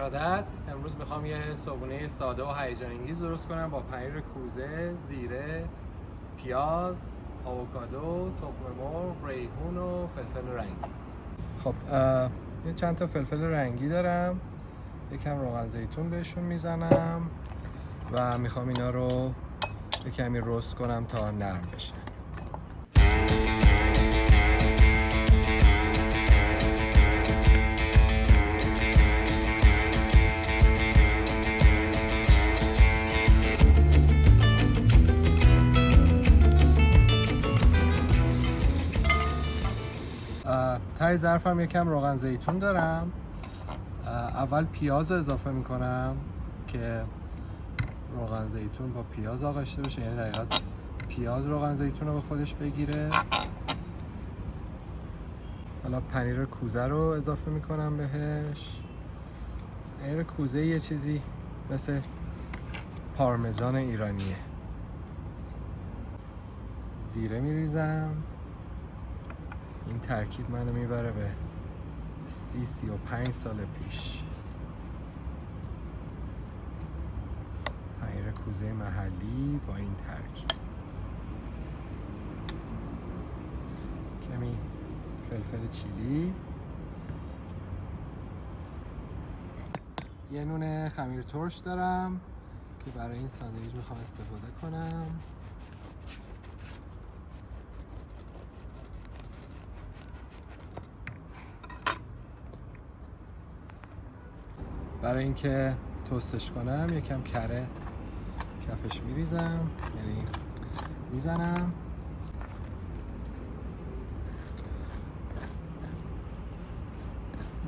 ارادت. امروز میخوام یه صبحونه ساده و هیجان انگیز درست کنم با پنیر کوزه، زیره، پیاز، آووکادو، تخم مرغ، ریحون و فلفل رنگی. خب یه چند تا فلفل رنگی دارم، یکم روغن زیتون بهشون میزنم و میخوام اینا رو یه کمی رست کنم تا نرم بشه. ته ظرفم یکم روغن زیتون دارم. اول پیاز رو اضافه میکنم که روغن زیتون با پیاز آغشته بشه، یعنی در حقیقت پیاز روغن زیتون رو به خودش بگیره. حالا پنیر کوزه رو اضافه میکنم بهش. پنیر کوزه یه چیزی مثل پارمزان ایرانیه. زیره میریزم. این ترکیب منو میبره به 35 سال پیش. پنیر کوزه محلی با این ترکیب. کمی فلفل چیلی، یه نون خمیر ترش دارم که برای این ساندویچ میخوام استفاده کنم. برای اینکه توستش کنم یکم کره کفش میریزم، یعنی میزنم.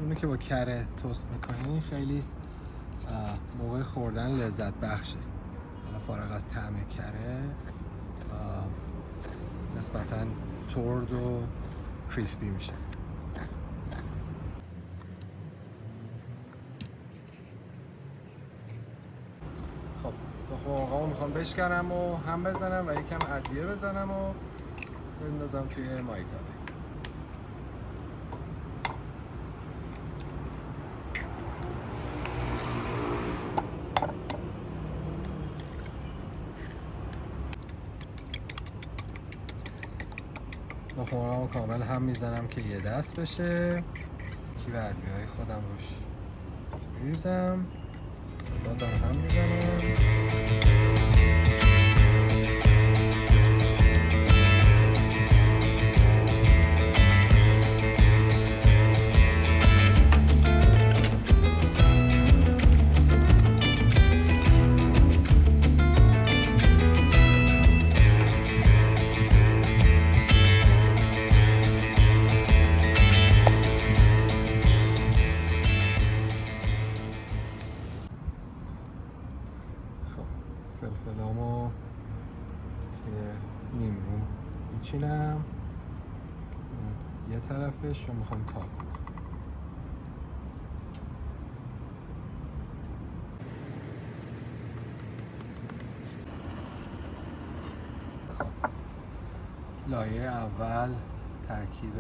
اونو که با کره توست میکنی خیلی موقع خوردن لذت بخشه. حالا فارغ از طعم کره نسبتاً ترد و کریسپی میشه. خب تخم مرغامو میخوام بشکنم و هم بزنم و یکم ادویه بزنم و بندازم توی مایتابه. تخم مرغامو کامل هم میزنم که یه دست بشه. کیف ادویه‌های خودم روش میریزم، بازم هم میزنم. فلفلامو توی نیمرو میچینم. یه طرفش رو میخوام تا کنم. خب لایه اول ترکیب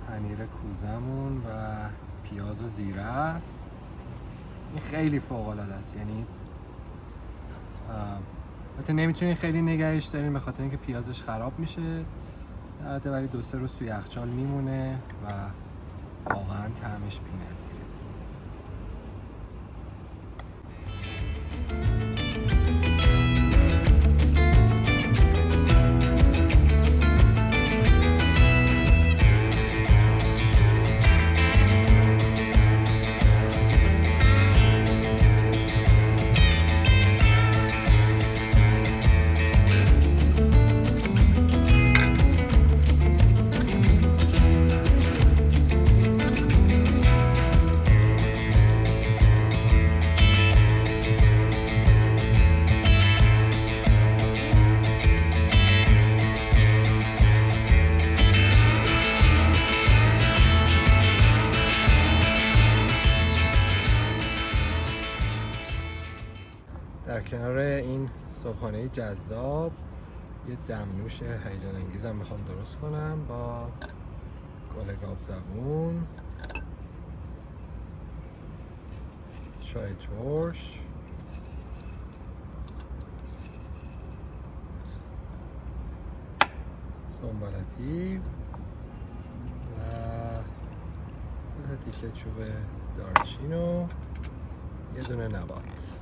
پنیر کوزمون و پیاز و زیره است. این خیلی فوق العاده است، یعنی البته نمیتونین خیلی نگهش دارین به خاطر اینکه پیازش خراب میشه، ولی 2-3 روز توی یخچال میمونه و واقعا طعمش بی‌نظیره. در کنار این صبحانه جذاب یه دمنوش هیجان انگیزم میخوام درست کنم با گل گاو زبون. چای ترش، سنبلتی و 2 تیکه چوب دارچین و 1 دونه نبات.